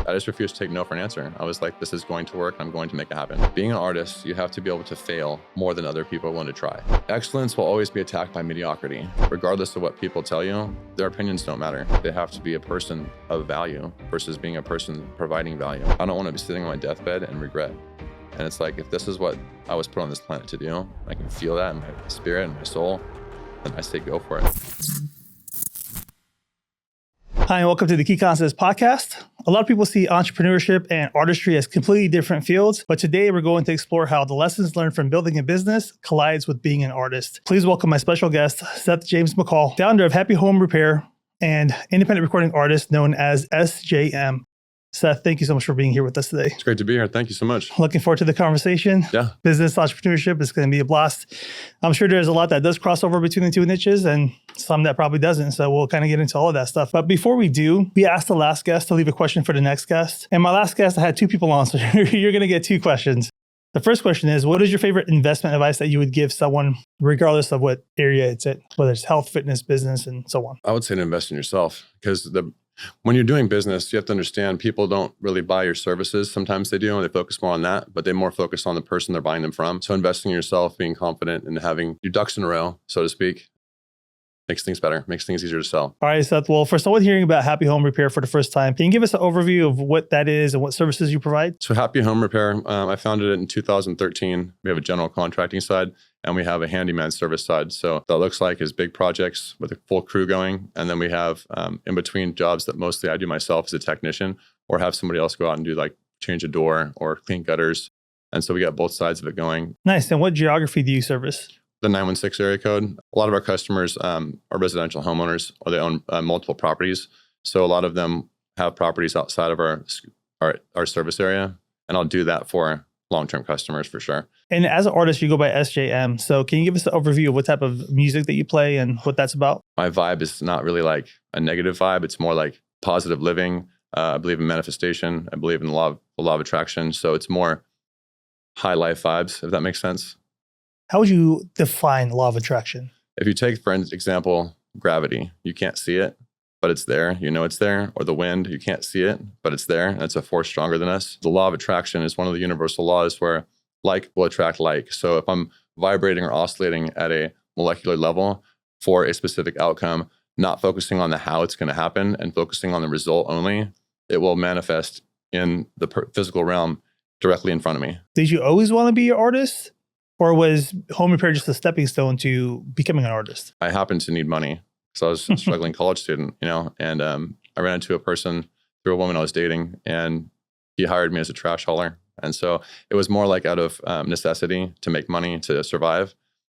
I just refused to take no for an answer. I was like, this is going to work. I'm going to make it happen. Being an artist, you have to be able to fail more than other people are willing to try. Excellence will always be attacked by mediocrity. Regardless of what people tell you, their opinions don't matter. They have to be a person of value versus being a person providing value. I don't want to be sitting on my deathbed and regret. And it's like, if this is what I was put on this planet to do, I can feel that in my spirit and my soul, then I say go for it. Hi, and welcome to the Keyconceptspodcast. A lot of people see entrepreneurship and artistry as completely different fields, but today we're going to explore how the lessons learned from building a business collides with being an artist. Please welcome my special guest, Seth James McCall, founder of Happy Home Repair and independent recording artist known as SJM. Seth, thank you so much for being here with us today. It's great to be here. Thank you so much. Looking forward to the conversation. Yeah. Business entrepreneurship is going to be a blast. I'm sure there's a lot that does cross over between the two niches and some that probably doesn't. So we'll kind of get into all of that stuff. But before we do, we asked the last guest to leave a question for the next guest. And my last guest, I had two people on, so you're going to get two questions. The first question is, what is your favorite investment advice that you would give someone, regardless of what area it's in, whether it's health, fitness, business, and so on? I would say to invest in yourself, because when you're doing business, you have to understand people don't really buy your services. Sometimes they do, and they focus more on that, but they more focus on the person they're buying them from. So investing in yourself, being confident, and having your ducks in a row, so to speak, makes things better, makes things easier to sell. All right, Seth. Well, for someone hearing about Happy Home Repair for the first time, can you give us an overview of what that is and what services you provide? So Happy Home Repair, I founded it in 2013. We have a general contracting side, and we have a handyman service side. So that looks like is big projects with a full crew going. And then we have in between jobs that mostly I do myself as a technician, or have somebody else go out and do like change a door or clean gutters. And so we got both sides of it going. Nice. And what geography do you service? The 916 area code. A lot of our customers are residential homeowners, or they own multiple properties. So a lot of them have properties outside of our service area. And I'll do that for long-term customers for sure. And as an artist, you go by SJM. So can you give us an overview of what type of music that you play and what that's about? My vibe is not really like a negative vibe. It's more like positive living. I believe in manifestation. I believe in the law of attraction. So it's more high life vibes, if that makes sense. How would you define law of attraction? If you take, for example, gravity, you can't see it, but it's there. You know it's there. Or the wind, you can't see it, but it's there. And it's a force stronger than us. The law of attraction is one of the universal laws where like will attract like. So if I'm vibrating or oscillating at a molecular level for a specific outcome, not focusing on the how it's going to happen and focusing on the result only, it will manifest in the physical realm directly in front of me. Did you always want to be an artist? Or was home repair just a stepping stone to becoming an artist? I happened to need money because I was a struggling college student, and I ran into a person through a woman I was dating, and he hired me as a trash hauler. And so it was more like out of necessity to make money to survive.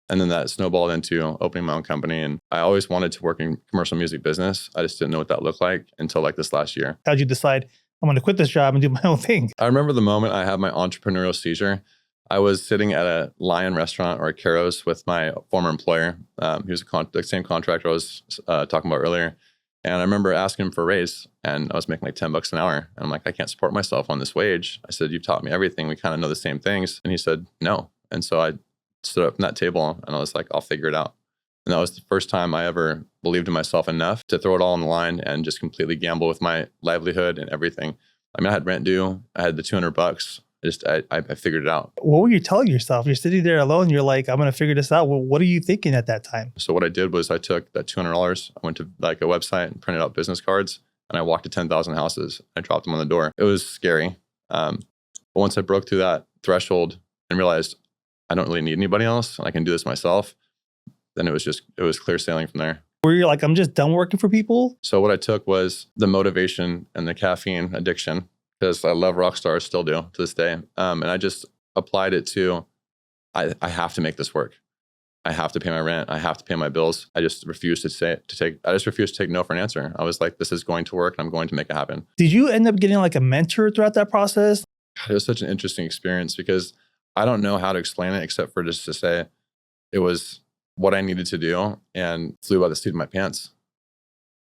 And then that snowballed into opening my own company. And I always wanted to work in commercial music business. I just didn't know what that looked like until like this last year. How'd you decide, I'm going to quit this job and do my own thing? I remember the moment I had my entrepreneurial seizure. I was sitting at a Lion restaurant or a Caro's with my former employer. He was the same contractor I was talking about earlier. And I remember asking him for a raise, and I was making like $10 an hour. And I'm like, I can't support myself on this wage. I said, you've taught me everything. We kind of know the same things. And he said, no. And so I stood up from that table and I was like, I'll figure it out. And that was the first time I ever believed in myself enough to throw it all on the line and just completely gamble with my livelihood and everything. I mean, I had rent due. I had the $200. I figured it out. What were you telling yourself? You're sitting there alone. You're like, I'm going to figure this out. Well, what are you thinking at that time? So what I did was I took that $200. I went to like a website and printed out business cards, and I walked to 10,000 houses. I dropped them on the door. It was scary. But once I broke through that threshold and realized I don't really need anybody else and I can do this myself, then it was clear sailing from there. Where you're like, I'm just done working for people? So what I took was the motivation and the caffeine addiction, because I love rock stars, still do to this day. And I just applied it to, I have to make this work. I have to pay my rent. I have to pay my bills. I just refused to take no for an answer. I was like, this is going to work. I'm going to make it happen. Did you end up getting like a mentor throughout that process? It was such an interesting experience because I don't know how to explain it except for just to say it was what I needed to do and flew by the seat of my pants.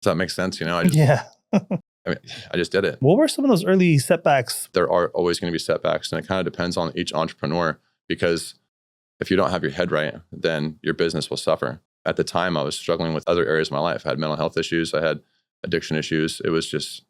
Does that make sense? Yeah. I mean, I just did it. What were some of those early setbacks? There are always going to be setbacks, and it kind of depends on each entrepreneur, because if you don't have your head right, then your business will suffer. At the time, I was struggling with other areas of my life. I had mental health issues. I had addiction issues. It was just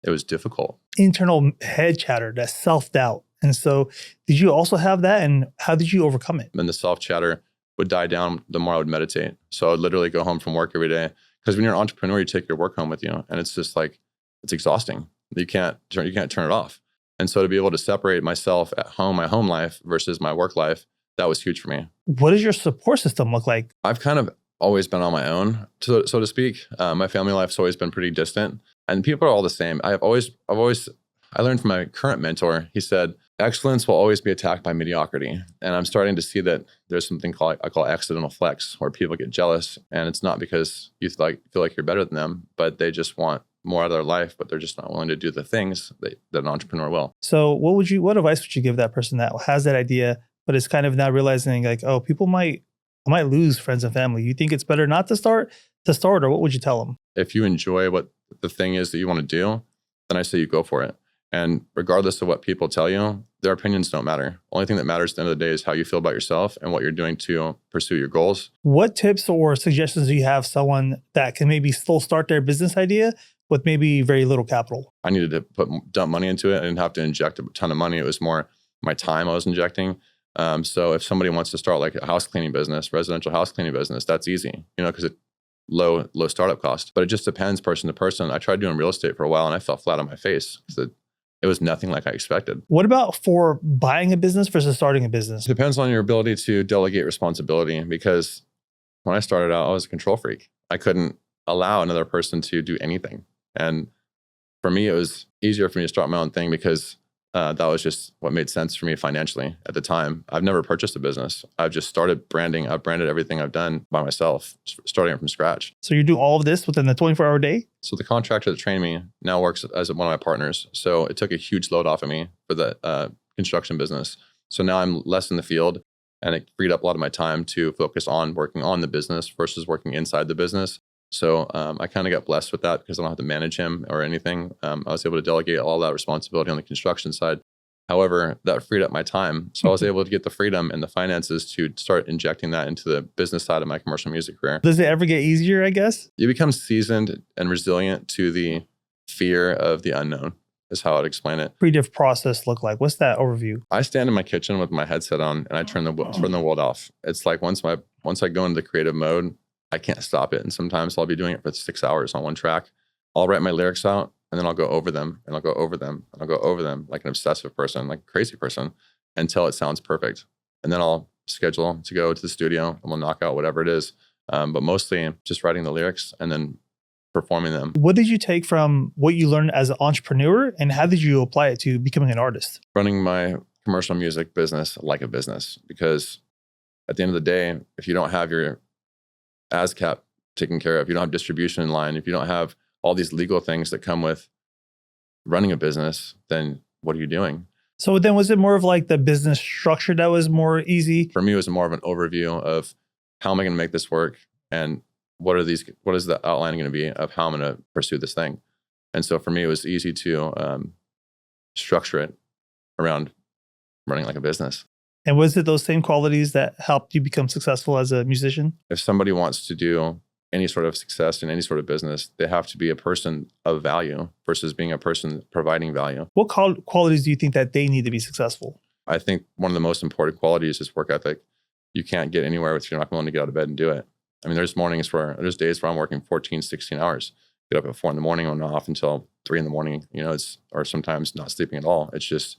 it was difficult. Internal head chatter, that self-doubt. And so did you also have that? And how did you overcome it? And the self-chatter would die down the more I would meditate. So I would literally go home from work every day. Because when you're an entrepreneur, you take your work home with you. And it's just like, it's exhausting. You can't turn it off. And so to be able to separate myself at home, my home life versus my work life, that was huge for me. What does your support system look like? I've kind of always been on my own, so to speak. My family life's always been pretty distant, and people are all the same. I learned from my current mentor. He said, excellence will always be attacked by mediocrity. And I'm starting to see that there's something I call accidental flex, where people get jealous, and it's not because you feel like you're better than them, but they just want more out of their life, but they're just not willing to do the things that an entrepreneur will. So what advice would you give that person that has that idea, but is kind of now realizing like, oh, I might lose friends and family. You think it's better not to start, or what would you tell them? If you enjoy what the thing is that you want to do, then I say you go for it. And regardless of what people tell you, their opinions don't matter. Only thing that matters at the end of the day is how you feel about yourself and what you're doing to pursue your goals. What tips or suggestions do you have someone that can maybe still start their business idea with maybe very little capital? I needed to dump money into it. I didn't have to inject a ton of money. It was more my time I was injecting. So if somebody wants to start like a house cleaning business, residential house cleaning business, that's easy, because it's low startup cost. But it just depends person to person. I tried doing real estate for a while and I fell flat on my face because it was nothing like I expected. What about for buying a business versus starting a business? It depends on your ability to delegate responsibility, because when I started out, I was a control freak. I couldn't allow another person to do anything. And for me, it was easier for me to start my own thing because that was just what made sense for me financially at the time. I've never purchased a business. I've just started branding. I've branded everything I've done by myself, starting it from scratch. So you do all of this within the 24-hour day? So the contractor that trained me now works as one of my partners. So it took a huge load off of me for the construction business. So now I'm less in the field, and it freed up a lot of my time to focus on working on the business versus working inside the business. So I kind of got blessed with that because I don't have to manage him or anything. I was able to delegate all that responsibility on the construction side. However, that freed up my time. So I was able to get the freedom and the finances to start injecting that into the business side of my commercial music career. Does it ever get easier, I guess? You become seasoned and resilient to the fear of the unknown, is how I'd explain it. Creative process look like? What's that overview? I stand in my kitchen with my headset on and I turn the world off. It's like once I go into the creative mode, I can't stop it. And sometimes I'll be doing it for 6 hours on one track. I'll write my lyrics out and then I'll go over them and I'll go over them and I'll go over them like an obsessive person, like a crazy person, until it sounds perfect. And then I'll schedule to go to the studio and we'll knock out whatever it is. But mostly just writing the lyrics and then performing them. What did you take from what you learned as an entrepreneur and how did you apply it to becoming an artist? Running my commercial music business like a business, because at the end of the day, if you don't have your ASCAP taken care of, you don't have distribution in line, if you don't have all these legal things that come with running a business, then what are you doing? So then was it more of like the business structure that was more easy? For me, it was more of an overview of how am I going to make this work and what is the outline going to be of how I'm going to pursue this thing? And so for me, it was easy to structure it around running like a business. And was it those same qualities that helped you become successful as a musician? If somebody wants to do any sort of success in any sort of business, they have to be a person of value versus being a person providing value. What qualities do you think that they need to be successful? I think one of the most important qualities is work ethic. You can't get anywhere if you're not willing to get out of bed and do it. I mean, there's days where I'm working 14, 16 hours. Get up at 4 a.m. and off until 3 a.m. Or sometimes not sleeping at all. It's just,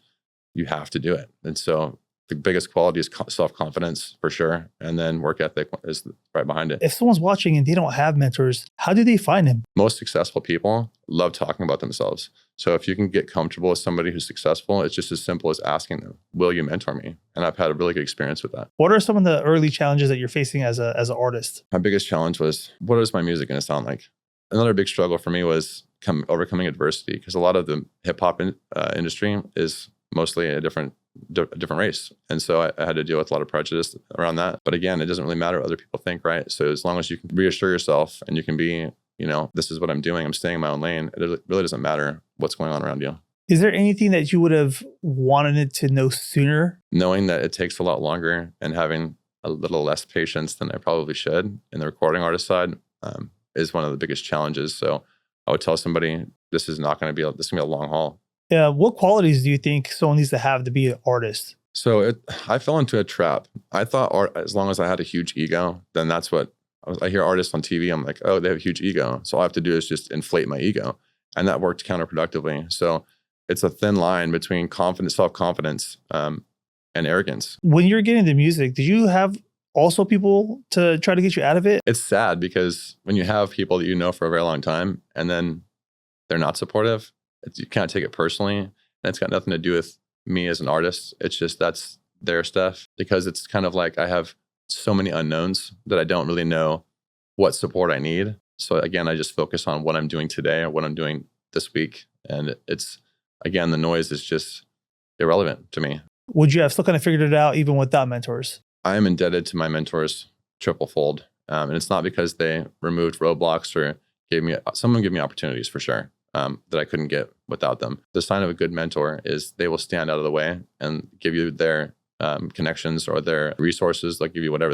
you have to do it. And so the biggest quality is self-confidence for sure. And then work ethic is right behind it. If someone's watching and they don't have mentors, how do they find them? Most successful people love talking about themselves. So if you can get comfortable with somebody who's successful, it's just as simple as asking them, will you mentor me? And I've had a really good experience with that. What are some of the early challenges that you're facing as an artist? My biggest challenge was, what is my music going to sound like? Another big struggle for me was overcoming adversity, because a lot of the hip hop industry is mostly a different race. And so I had to deal with a lot of prejudice around that. But again, it doesn't really matter what other people think, right? So as long as you can reassure yourself and you can be, this is what I'm doing, I'm staying in my own lane, it really doesn't matter what's going on around you. Is there anything that you would have wanted to know sooner? Knowing that it takes a lot longer and having a little less patience than I probably should in the recording artist side is one of the biggest challenges. So I would tell somebody this is not going to be a long haul. Yeah. What qualities do you think someone needs to have to be an artist? So I fell into a trap. I thought as long as I had a huge ego, then that's what I hear artists on TV. I'm like, oh, they have a huge ego. So all I have to do is just inflate my ego. And that worked counterproductively. So it's a thin line between self-confidence, and arrogance. When you're getting into music, did you have also people to try to get you out of it? It's sad because when you have people that you know for a very long time and then they're not supportive, you can't take it personally. And it's got nothing to do with me as an artist. It's just that's their stuff, because it's kind of like I have so many unknowns that I don't really know what support I need. So again, I just focus on what I'm doing today or what I'm doing this week. And it's, again, the noise is just irrelevant to me. Would you have still kind of figured it out even without mentors? I am indebted to my mentors triple fold. And it's not because they removed roadblocks or someone gave me opportunities for sure. That I couldn't get without them. The sign of a good mentor is they will stand out of the way and give you their connections or their resources. They'll give you whatever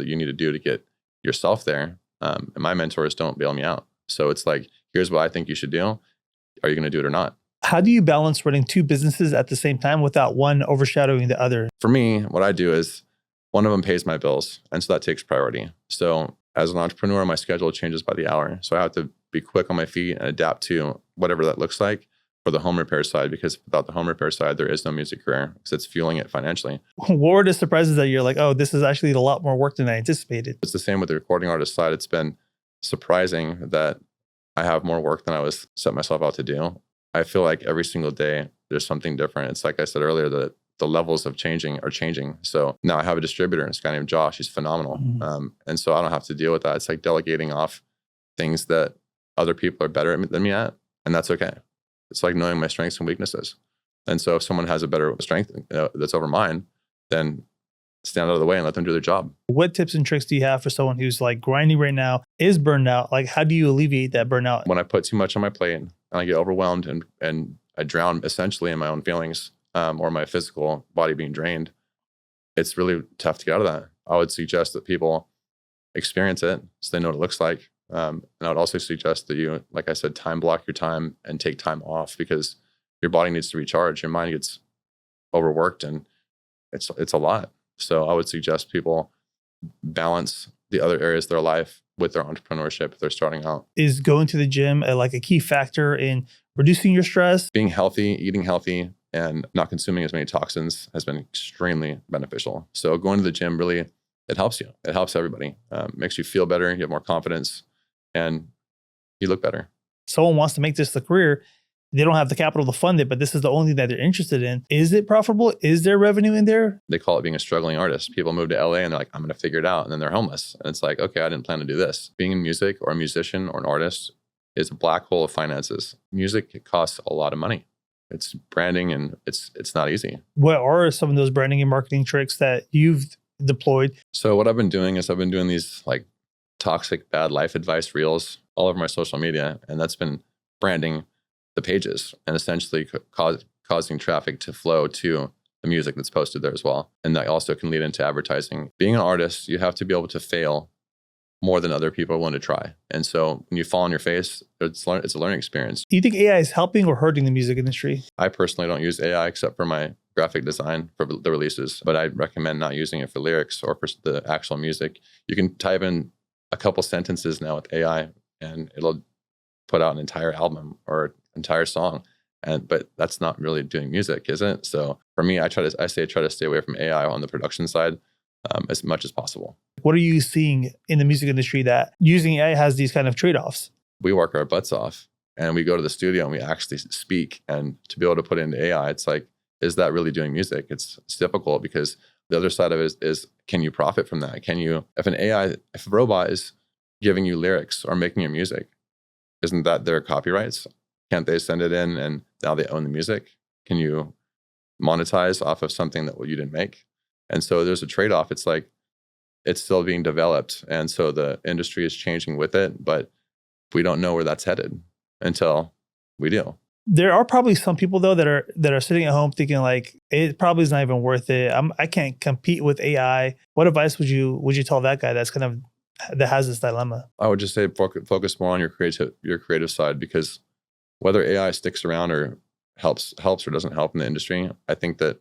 you need to do to get yourself there. And my mentors don't bail me out. So it's like, here's what I think you should do. Are you going to do it or not? How do you balance running two businesses at the same time without one overshadowing the other? For me, what I do is one of them pays my bills. And so that takes priority. So as an entrepreneur, my schedule changes by the hour. So I have to be quick on my feet and adapt to whatever that looks like for the home repair side, because without the home repair side, there is no music career because it's fueling it financially. What were the surprises that you're like, oh, this is actually a lot more work than I anticipated? It's the same with the recording artist side. It's been surprising that I have more work than I was set myself out to do. I feel like every single day there's something different. It's like I said earlier, that the levels of changing are changing. So now I have a distributor, and this guy named Josh. He's phenomenal. Mm-hmm. And so I don't have to deal with that. It's like delegating off things that other people are better than me at. And that's okay. It's like knowing my strengths and weaknesses. And so if someone has a better strength that's over mine, then stand out of the way and let them do their job. What tips and tricks do you have for someone who's like grinding right now, is burned out? Like, how do you alleviate that burnout? When I put too much on my plate and I get overwhelmed and I drown essentially in my own feelings, or my physical body being drained, it's really tough to get out of that. I would suggest that people experience it so they know what it looks like. And I would also suggest that you, like I said, time block your time and take time off, because your body needs to recharge. Your mind gets overworked and it's a lot. So I would suggest people balance the other areas of their life with their entrepreneurship if they're starting out. Is going to the gym like a key factor in reducing your stress? Being healthy, eating healthy, and not consuming as many toxins has been extremely beneficial. So going to the gym really, it helps you. It helps everybody. Makes you feel better. You have more confidence and you look better. Someone wants to make this a career. They don't have the capital to fund it, but this is the only thing that they're interested in. Is it profitable? Is there revenue in there? They call it being a struggling artist. People move to LA and they're like, I'm going to figure it out. And then they're homeless. And it's like, okay, I didn't plan to do this. Being in music or a musician or an artist is a black hole of finances. Music costs a lot of money. It's branding and it's not easy. What are some of those branding and marketing tricks that you've deployed? So what I've been doing is I've been doing these like toxic bad life advice reels all over my social media. And that's been branding the pages and essentially causing traffic to flow to the music that's posted there as well. And that also can lead into advertising. Being an artist, you have to be able to fail more than other people are willing to try. And so when you fall on your face, it's a learning experience. Do you think AI is helping or hurting the music industry? I personally don't use AI except for my graphic design for the releases, but I recommend not using it for lyrics or for the actual music. You can type in a couple sentences now with AI and it'll put out an entire album or entire song. But that's not really doing music, is it? So for me, I try to stay away from AI on the production side as much as possible. What are you seeing in the music industry that using AI has these kind of trade-offs? We work our butts off and we go to the studio and we actually speak. And to be able to put it into AI, it's like, is that really doing music? It's difficult because the other side of it is can you profit from that? If a robot is giving you lyrics or making your music, isn't that their copyrights? Can't they send it in and now they own the music? Can you monetize off of something that you didn't make? And so there's a trade-off. It's like, it's still being developed. And so the industry is changing with it, but we don't know where that's headed until we do. There are probably some people though that are sitting at home thinking like, it probably is not even worth it. I can't compete with AI. What advice would you tell that guy that's kind of that has this dilemma? I would just say focus more on your creative side, because whether AI sticks around or helps or doesn't help in the industry, I think that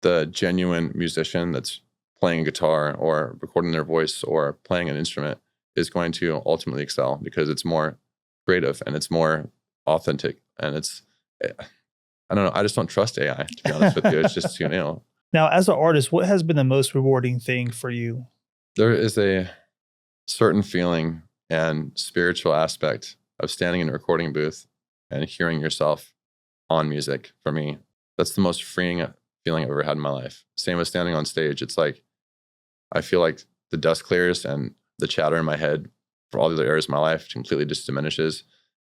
the genuine musician that's playing a guitar or recording their voice or playing an instrument is going to ultimately excel, because it's more creative and it's more authentic. And I don't know, I just don't trust AI, to be honest with you. It's just, Now, as an artist, what has been the most rewarding thing for you? There is a certain feeling and spiritual aspect of standing in a recording booth and hearing yourself on music. For me, that's the most freeing feeling I've ever had in my life. Same as standing on stage. It's like, I feel like the dust clears and the chatter in my head for all the other areas of my life completely just diminishes.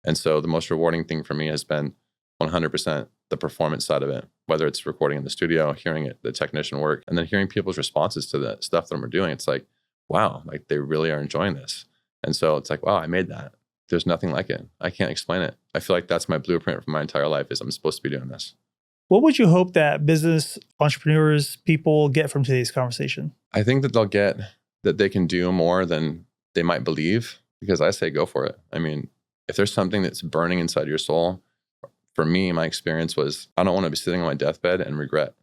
And so the most rewarding thing for me has been 100% the performance side of it, whether it's recording in the studio, hearing it, the technician work, and then hearing people's responses to the stuff that we're doing. It's like, wow, like they really are enjoying this. And so it's like, wow, I made that. There's nothing like it. I can't explain it. I feel like that's my blueprint for my entire life, is I'm supposed to be doing this. What would you hope that business entrepreneurs, people get from today's conversation? I think that they'll get that they can do more than they might believe, because I say go for it. I mean, if there's something that's burning inside your soul, for me, my experience was, I don't want to be sitting on my deathbed and regret.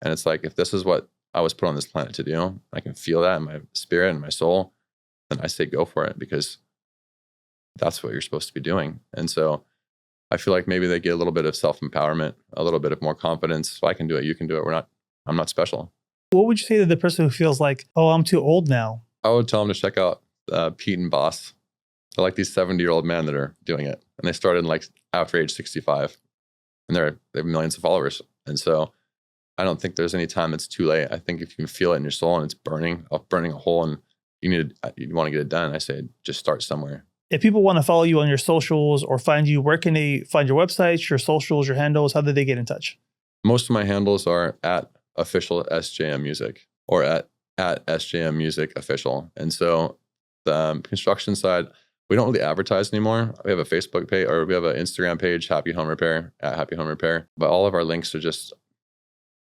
And it's like, if this is what I was put on this planet to do, I can feel that in my spirit and my soul, then I say go for it, because that's what you're supposed to be doing. And so I feel like maybe they get a little bit of self-empowerment, a little bit of more confidence. If I can do it, you can do it. I'm not special. What would you say to the person who feels like, oh, I'm too old now? I would tell them to check out Pete and Boss. They're like these 70-year-old men that are doing it. And they started like after age 65. And they have millions of followers. And so I don't think there's any time that's too late. I think if you can feel it in your soul and it's burning a hole and you want to get it done, I say just start somewhere. If people want to follow you on your socials or find you, where can they find your websites, your socials, your handles? How do they get in touch? Most of my handles are at official sjmmussick or at sjmmussick official. And so the construction side, we don't really advertise anymore. We have a Facebook page, or we have an Instagram page, Happy Home Repair, at Happy Home Repair. But all of our links are just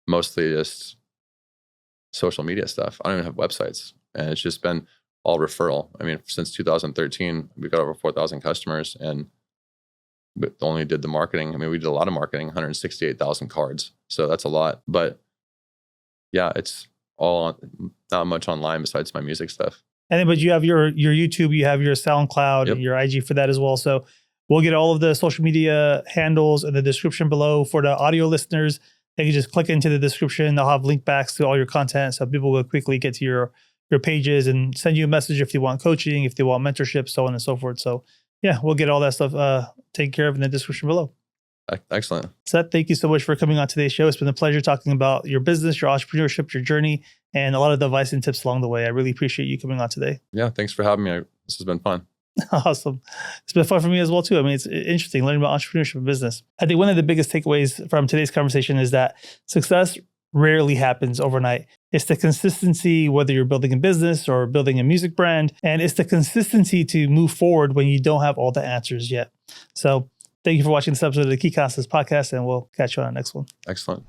mostly just social media stuff. I don't even have websites. And it's just been all referral. I mean, since 2013, we've got over 4,000 customers, and we only did the marketing. I mean, we did a lot of marketing, 168,000 cards. So that's a lot. But yeah, it's all not much online besides my music stuff. And then, but you have your YouTube, you have your SoundCloud, Yep. and your IG for that as well. So we'll get all of the social media handles in the description below. For the audio listeners, they can just click into the description. They'll have link backs to all your content, so people will quickly get to your pages and send you a message if they want coaching, if they want mentorship, so on and so forth. So yeah, we'll get all that stuff taken care of in the description below. Excellent. Seth, thank you so much for coming on today's show. It's been a pleasure talking about your business, your entrepreneurship, your journey, and a lot of the advice and tips along the way. I really appreciate you coming on today. Yeah, thanks for having me. This has been fun. Awesome. It's been fun for me as well, too. I mean, it's interesting learning about entrepreneurship and business. I think one of the biggest takeaways from today's conversation is that success rarely happens overnight. It's the consistency, whether you're building a business or building a music brand, and it's the consistency to move forward when you don't have all the answers yet. So thank you for watching this episode of the Keyconceptspodcast, and we'll catch you on the next one. Excellent.